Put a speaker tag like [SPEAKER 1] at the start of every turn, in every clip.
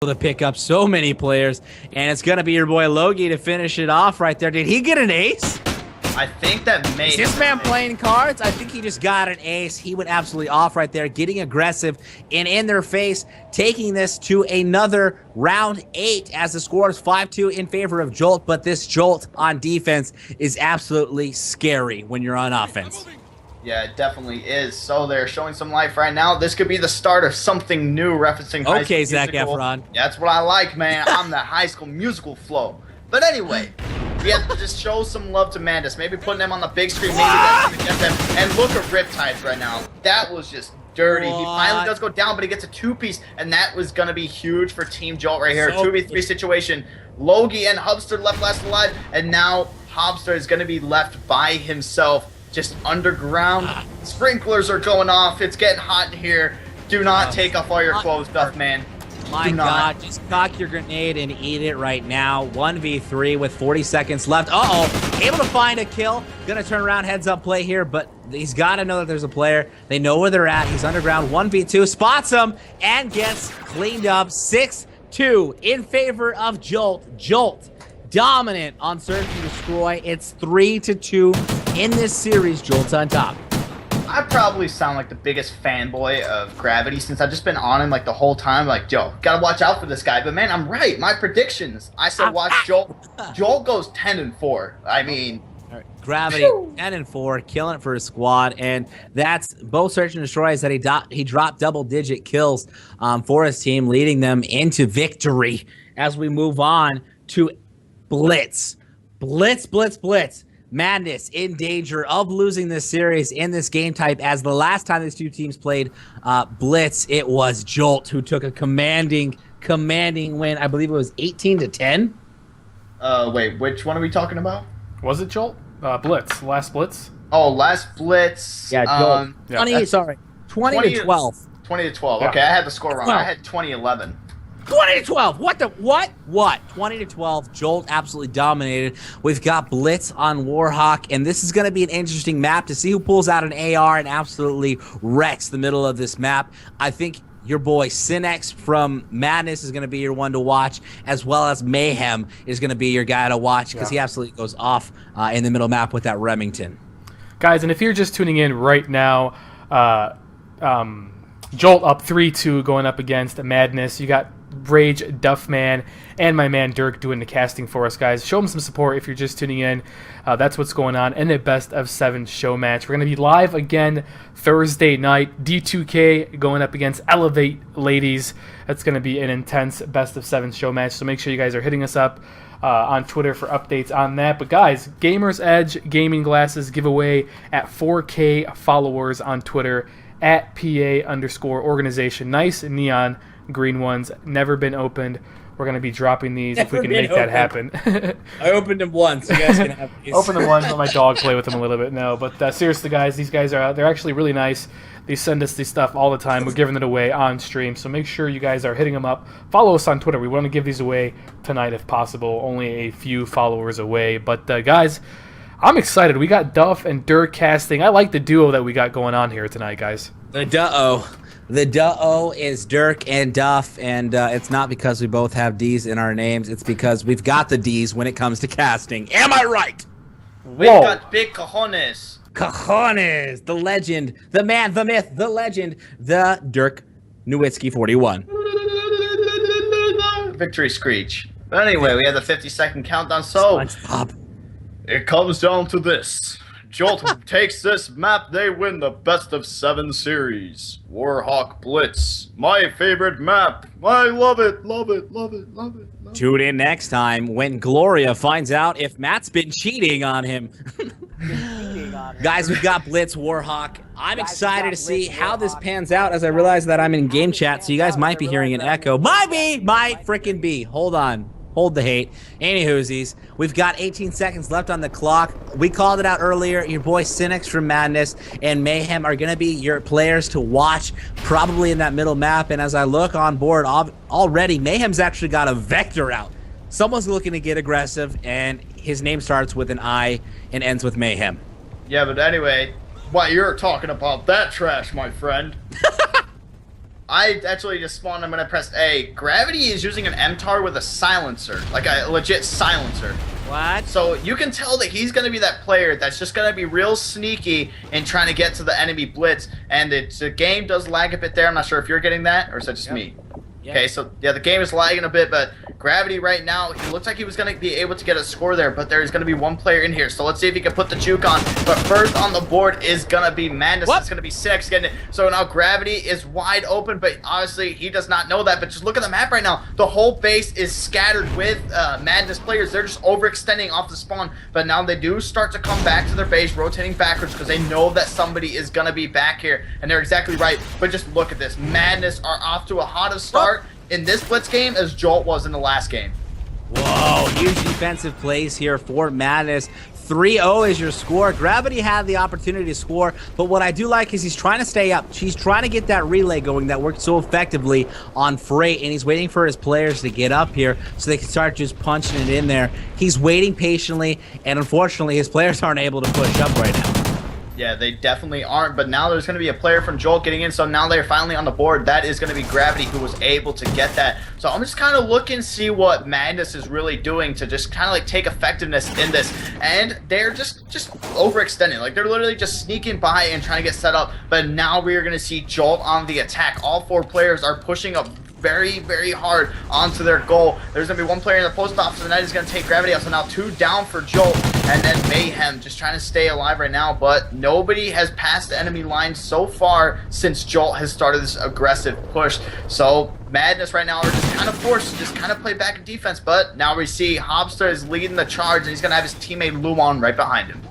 [SPEAKER 1] to pick up so many players, and it's going to be your boy Logie to finish it off right there. Did he get an ace?
[SPEAKER 2] I think that may.
[SPEAKER 1] Is this man playing cards? I think he just got an ace. He went absolutely off right there, getting aggressive and in their face, taking this to another round 8 as the score is 5-2 in favor of Jolt. But this Jolt on defense is absolutely scary when you're on offense.
[SPEAKER 2] Yeah, it definitely is. So they're showing some life right now. This could be the start of something new, referencing High School
[SPEAKER 1] Zac
[SPEAKER 2] Musical.
[SPEAKER 1] Efron.
[SPEAKER 2] Yeah, that's what I like, man. I'm the High School Musical flow. But anyway, we have to just show some love to Mandus. Maybe putting them on the big screen. Maybe that's going to get them. And look at Riptides right now. That was just dirty. He finally does go down, but he gets a 2-piece, and that was going to be huge for Team Jolt right here. 2v3 situation. Logie and Hubster left last alive, and now Hubster is going to be left by himself. Just underground. Sprinklers are going off. It's getting hot in here. Do not take off all your clothes, Duff Man.
[SPEAKER 1] My God, just cock your grenade and eat it right now. 1v3 with 40 seconds left. Uh-oh, able to find a kill. Gonna turn around, heads up play here, but he's got to know that there's a player. They know where they're at. He's underground. 1v2, spots him, and gets cleaned up. 6-2 in favor of Jolt. Jolt dominant on Search and Destroy. It's 3-2 in this series. Jolt's on top.
[SPEAKER 2] I probably sound like the biggest fanboy of Gravity since I've just been on him like the whole time. Like, Joe, gotta watch out for this guy. But man, I'm right. My predictions. I said watch Jolt. Jolt goes 10-4. I mean,
[SPEAKER 1] all right, Gravity 10-4, killing it for his squad, and that's both Search and Destroy is that he dropped double-digit kills for his team, leading them into victory. As we move on to Blitz. Madness in danger of losing this series in this game type, as the last time these two teams played Blitz, it was Jolt who took a commanding win. I believe it was 18-10.
[SPEAKER 2] Wait, which one are we talking about?
[SPEAKER 3] Was it Jolt? Blitz. Last Blitz?
[SPEAKER 2] Oh, last Blitz.
[SPEAKER 1] Yeah, Jolt. 20-12.
[SPEAKER 2] 20-12.
[SPEAKER 3] Yeah.
[SPEAKER 2] Okay, I had the score wrong.
[SPEAKER 1] Well,
[SPEAKER 2] I had 20-11.
[SPEAKER 1] 20-12. What? 20-12. Jolt absolutely dominated. We've got Blitz on Warhawk, and this is going to be an interesting map to see who pulls out an AR and absolutely wrecks the middle of this map. I think your boy Cinex from Madness is going to be your one to watch, as well as Mayhem is going to be your guy to watch because he absolutely goes off in the middle map with that Remington.
[SPEAKER 3] Guys, and if you're just tuning in right now, Jolt up 3-2 going up against Madness. You got Rage, Duffman, and my man Dirk doing the casting for us, guys. Show them some support if you're just tuning in. That's what's going on in the best of 7 show match. We're going to be live again Thursday night. D2K going up against Elevate Ladies. That's going to be an intense best of 7 show match. So make sure you guys are hitting us up on Twitter for updates on that. But guys, Gamers Edge gaming glasses giveaway at 4K followers on Twitter at PA_organization. Nice neon green ones, never been opened. We're going to be dropping these if we can make that happen.
[SPEAKER 1] I opened them once. You guys can have these.
[SPEAKER 3] Open them once, let my dog play with them a little bit. No, but seriously, guys, these guys they're actually really nice. They send us this stuff all the time. We're giving it away on stream, so make sure you guys are hitting them up. Follow us on Twitter. We want to give these away tonight if possible. Only a few followers away. But guys, I'm excited. We got Duff and Dirk casting. I like the duo that we got going on here tonight, guys.
[SPEAKER 1] The duo is Dirk and Duff, and it's not because we both have D's in our names. It's because we've got the D's when it comes to casting. Am I right?
[SPEAKER 2] We've got big cojones.
[SPEAKER 1] Cojones, the legend, the man, the myth, the legend, the Dirk Nowitzki 41.
[SPEAKER 2] Victory screech. But anyway, we have the 50-second countdown, so it comes down to this. Jolt takes this map, they win the best of 7 series. Warhawk Blitz, my favorite map. I love it.
[SPEAKER 1] Tune in next time when Gloria finds out if Matt's been cheating on him. Guys, we've got Blitz, Warhawk. I'm excited to see how this pans out as I realize that I'm in game chat, so you guys might be hearing an echo. Might freaking be. Hold on. Hold the hate. Anywhoosies, we've got 18 seconds left on the clock. We called it out earlier. Your boy Cinex from Madness and Mayhem are going to be your players to watch, probably in that middle map. And as I look on board already, Mayhem's actually got a Vector out. Someone's looking to get aggressive, and his name starts with an I and ends with Mayhem.
[SPEAKER 2] Yeah, but anyway, while you're talking about that trash, my friend, I actually just spawned him when I pressed A. Gravity is using an MTAR with a silencer, like a legit silencer.
[SPEAKER 1] What?
[SPEAKER 2] So you can tell that he's going to be that player that's just going to be real sneaky in trying to get to the enemy blitz. And the game does lag a bit there. I'm not sure if you're getting that or is that just me?
[SPEAKER 1] Yep.
[SPEAKER 2] Okay, so yeah, the game is lagging a bit, but Gravity right now, he looks like he was going to be able to get a score there, but there's going to be one player in here. So let's see if he can put the juke on. But first on the board is going to be Madness. It's going to be 6 getting it. So now Gravity is wide open, but obviously he does not know that. But just look at the map right now. The whole base is scattered with Madness players. They're just overextending off the spawn. But now they do start to come back to their base, rotating backwards because they know that somebody is going to be back here. And they're exactly right. But just look at this. Madness are off to a hottest start in this blitz game as Jolt was in the last game.
[SPEAKER 1] Whoa, huge defensive plays here for Madness. 3-0 is your score. Gravity had the opportunity to score, but what I do like is he's trying to stay up. He's trying to get that relay going that worked so effectively on Freight, and he's waiting for his players to get up here so they can start just punching it in there. He's waiting patiently, and unfortunately his players aren't able to push up right now.
[SPEAKER 2] Yeah, they definitely aren't, but now there's going to be a player from Jolt getting in, so now they're finally on the board. That is going to be Gravity who was able to get that. So I'm just kind of looking to see what Madness is really doing to just kind of like take effectiveness in this. And they're just overextending. Like they're literally just sneaking by and trying to get set up. But now we're going to see Jolt on the attack. All 4 players are pushing up very, very hard onto their goal. There's going to be one player in the post office, and that is going to take Gravity out. So now 2 down for Jolt, and then Mayhem just trying to stay alive right now. But nobody has passed the enemy line so far since Jolt has started this aggressive push. So Madness right now are just kind of forced to just kind of play back in defense. But now we see Hobster is leading the charge, and he's going to have his teammate Luan right behind him.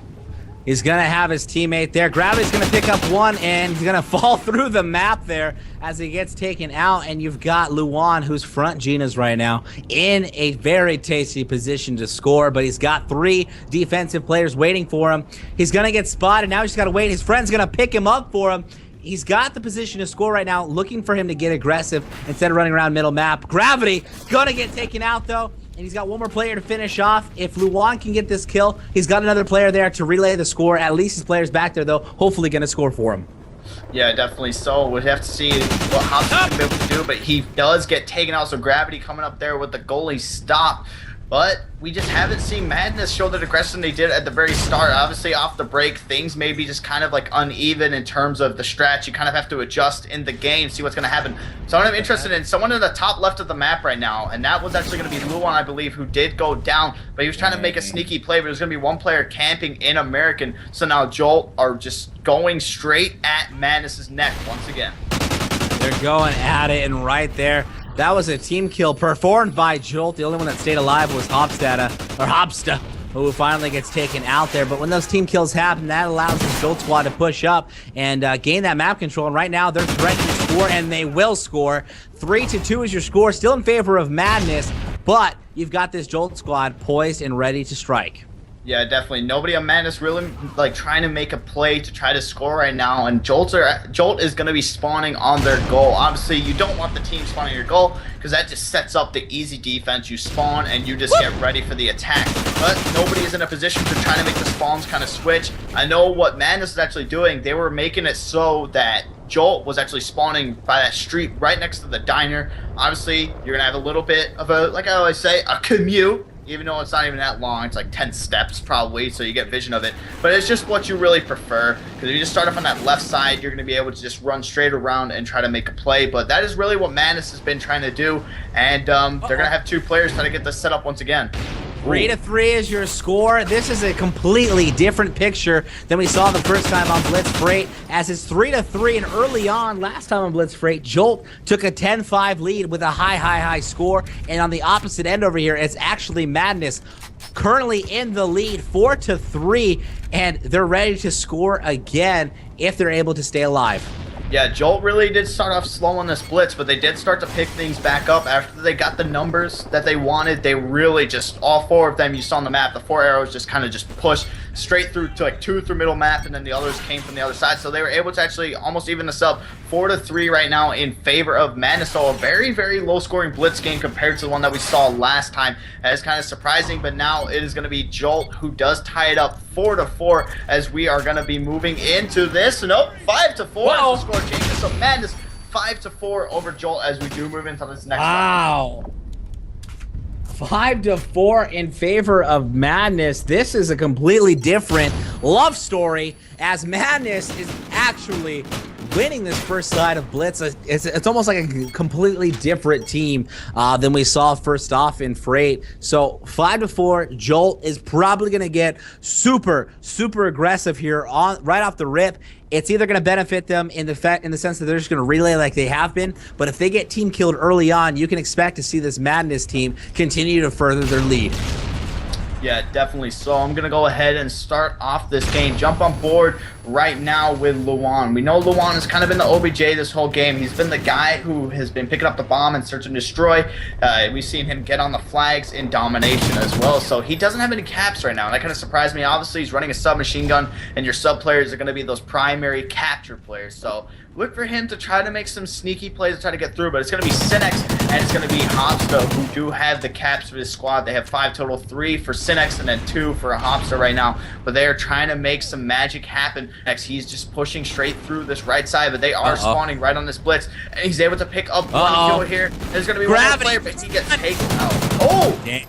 [SPEAKER 1] He's going to have his teammate there. Gravity's going to pick up one, and he's going to fall through the map there as he gets taken out. And you've got Luan, who's front Gina's right now, in a very tasty position to score. But he's got 3 defensive players waiting for him. He's going to get spotted. Now he's got to wait. His friend's going to pick him up for him. He's got the position to score right now, looking for him to get aggressive instead of running around middle map. Gravity going to get taken out, though. And he's got one more player to finish off. If Luan can get this kill, he's got another player there to relay the score. At least his player's back there, though. Hopefully going to score for him.
[SPEAKER 2] Yeah, definitely so. We'll have to see what Hobson's going to be able to do, but he does get taken out. So Gravity coming up there with the goalie stop. But we just haven't seen Madness show that aggression they did at the very start. Obviously, off the break, things may be just kind of like uneven in terms of the stretch. You kind of have to adjust in the game, see what's going to happen. So I'm interested in someone in the top left of the map right now, and that was actually going to be Luan, I believe, who did go down. But he was trying to make a sneaky play, but there's going to be one player camping in American. So now Jolt are just going straight at Madness's neck once again.
[SPEAKER 1] They're going at it, and right there, that was a team kill performed by Jolt. The only one that stayed alive was Hobsta, who finally gets taken out there. But when those team kills happen, that allows the Jolt squad to push up and gain that map control. And right now, they're threatening to score, and they will score. 3-2 is your score, still in favor of Madness, but you've got this Jolt squad poised and ready to strike.
[SPEAKER 2] Yeah, definitely. Nobody on Madness really like trying to make a play to try to score right now, and Jolt is going to be spawning on their goal. Obviously, you don't want the team spawning your goal because that just sets up the easy defense. You spawn and you just get ready for the attack. But nobody is in a position to try to make the spawns kind of switch. I know what Madness is actually doing. They were making it so that Jolt was actually spawning by that street right next to the diner. Obviously, you're going to have a little bit of a, like I always say, a commute. Even though it's not even that long, it's like 10 steps probably, so you get vision of it. But it's just what you really prefer, because if you just start off on that left side, you're going to be able to just run straight around and try to make a play. But that is really what Madness has been trying to do, and they're going to have 2 players try to get this set up once again.
[SPEAKER 1] 3-3 is your score. This is a completely different picture than we saw the first time on Blitz Freight, as it's 3-3, and early on, last time on Blitz Freight, Jolt took a 10-5 lead with a high score, and on the opposite end over here, it's actually Madness currently in the lead, 4-3, and they're ready to score again if they're able to stay alive.
[SPEAKER 2] Yeah, Jolt really did start off slow on this blitz, but they did start to pick things back up after they got the numbers that they wanted. They really just, all 4 of them you saw on the map, the 4 arrows just kind of just pushed straight through to like 2 through middle map, and then the others came from the other side. So they were able to actually almost even this up 4-3 right now in favor of Madness. So a very, very low scoring blitz game compared to the one that we saw last time. That is kind of surprising, but now it is going to be Jolt who does tie it up 4-4 as we are going to be moving into this. Nope, 5-4 is the score changes. So Madness 5-4 over Jolt as we do move into this next round.
[SPEAKER 1] Wow. 5-4 in favor of Madness. This is a completely different love story as Madness is actually winning this first side of Blitz. It's almost like a completely different team than we saw first off in Freight. So 5-4, Jolt is probably going to get super aggressive here right off the rip. It's either going to benefit them in the sense that they're just going to relay like they have been, but if they get team killed early on, you can expect to see this Madness team continue to further their lead.
[SPEAKER 2] Yeah, definitely. So I'm going to go ahead and start off this game. Jump on board right now with Luan. We know Luan has kind of been the OBJ this whole game. He's been the guy who has been picking up the bomb and search and destroy. We've seen him get on the flags in domination as well. So he doesn't have any caps right now, and that kind of surprised me. Obviously, he's running a submachine gun, and your sub players are going to be those primary capture players. So look for him to try to make some sneaky plays to try to get through, but it's going to be Cinex and it's going to be Hopsta who do have the caps for this squad. They have 5 total, 3 for Cinex and then 2 for Hopsta right now, but they are trying to make some magic happen. Next, he's just pushing straight through this right side, but they are spawning right on this blitz, and he's able to pick up one kill here. There's going to be one more player, but he gets taken out. Oh! Damn.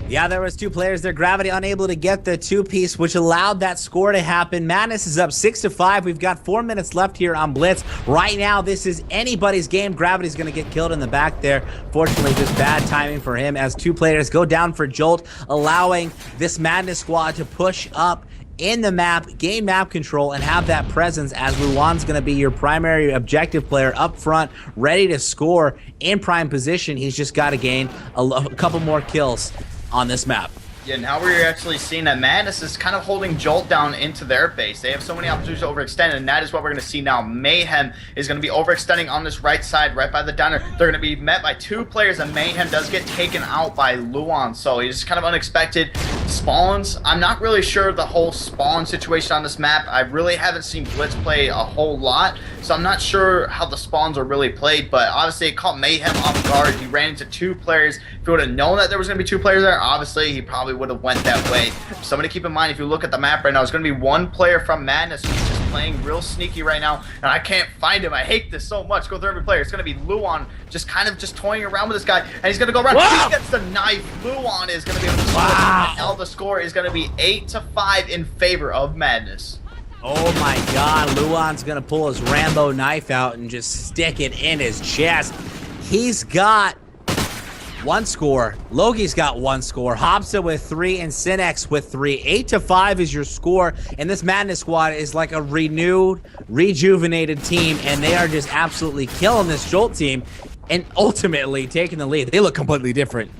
[SPEAKER 1] Yeah, there was 2 players there. Gravity unable to get the 2-piece, which allowed that score to happen. Madness is up 6-5. We've got 4 minutes left here on Blitz. Right now, this is anybody's game. Gravity's going to get killed in the back there. Fortunately, just bad timing for him as 2 players go down for Jolt, allowing this Madness squad to push up in the map, gain map control, and have that presence as Luan's going to be your primary objective player up front, ready to score in prime position. He's just got to gain a couple more kills on this map.
[SPEAKER 2] Yeah, now we're actually seeing that Madness is kind of holding Jolt down into their base. They have so many opportunities to overextend, and that is what we're going to see now. Mayhem is going to be overextending on this right side, right by the diner. They're going to be met by 2 players, and Mayhem does get taken out by Luan. So he's kind of unexpected. Spawns, I'm not really sure the whole spawn situation on this map. I really haven't seen Blitz play a whole lot, so I'm not sure how the spawns are really played, but obviously it caught Mayhem off guard. He ran into 2 players. If he would have known that there was going to be 2 players there, obviously he probably would have went that way. Somebody keep in mind, if you look at the map right now, there's going to be 1 player from Madness who's just playing real sneaky right now, and I can't find him. I hate this so much. Go through every player. It's going to be Luan just kind of just toying around with this guy, and he's going to go around. He gets the knife. Luan is going to be able to score. And now the score is going to be 8-5 in favor of Madness.
[SPEAKER 1] Oh my god, Luan's going to pull his Rambo knife out and just stick it in his chest. He's got 1 score. Logi's got 1 score. Hopsa with 3 and Cinex with 3. 8-5 is your score, and this Madness squad is like a renewed, rejuvenated team, and they are just absolutely killing this Jolt team and ultimately taking the lead. They look completely different.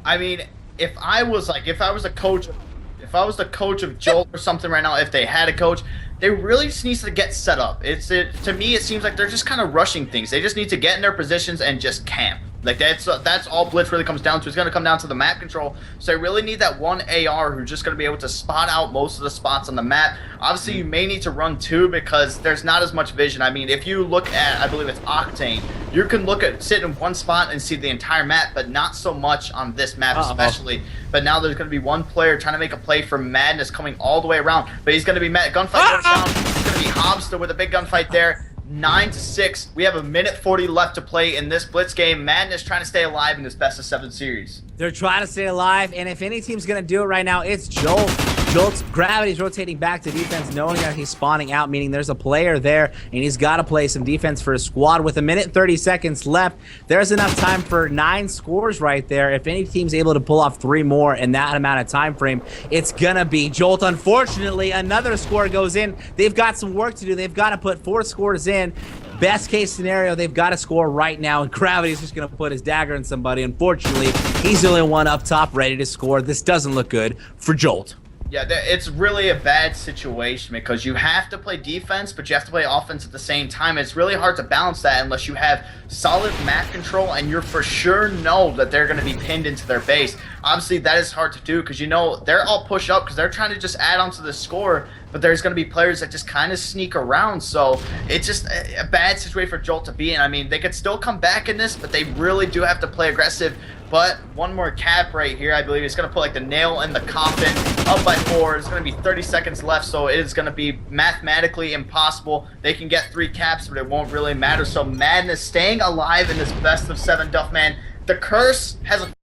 [SPEAKER 2] I mean, if I was the coach of Jolt or something right now, if they had a coach, they really just needs to get set up. To me, it seems like they're just kind of rushing things. They just need to get in their positions and just camp. Like that's all Blitz really comes down to. It's going to come down to the map control. So I really need that 1 AR who's just going to be able to spot out most of the spots on the map. Obviously, you may need to run 2 because there's not as much vision. I mean, if you look at, I believe it's Octane, you can sit in 1 spot and see the entire map, but not so much on this map especially. But now there's going to be 1 player trying to make a play for Madness coming all the way around. But he's going to be met. Gunfight goes down. It's going to be Hobster with a big gunfight there. 9-6. We have 1:40 left to play in this Blitz game. Madness trying to stay alive in this best of 7 series.
[SPEAKER 1] They're trying to stay alive, and if any team's going to do it right now, it's Jolt. Jolt's Gravity's rotating back to defense, knowing that he's spawning out, meaning there's a player there, and he's got to play some defense for his squad. With 1:30 seconds left, there's enough time for 9 scores right there. If any team's able to pull off 3 more in that amount of time frame, it's going to be Jolt. Unfortunately, another score goes in. They've got some work to do. They've got to put 4 scores in. Best case scenario, they've got to score right now, and Gravity's just going to put his dagger in somebody. Unfortunately, he's the only one up top ready to score. This doesn't look good for Jolt.
[SPEAKER 2] Yeah, it's really a bad situation because you have to play defense, but you have to play offense at the same time. It's really hard to balance that unless you have solid map control and you're for sure know that they're going to be pinned into their base. Obviously, that is hard to do because you know they're all pushed up because they're trying to just add on to the score, but there's going to be players that just kind of sneak around. So it's just a bad situation for Jolt to be in. I mean, they could still come back in this, but they really do have to play aggressive. But one more cap right here, I believe it's going to put like the nail in the coffin. Up by 4. There's going to be 30 seconds left, so it is going to be mathematically impossible. They can get 3 caps, but it won't really matter. So Madness staying alive in this best of 7 Duffman. The curse has a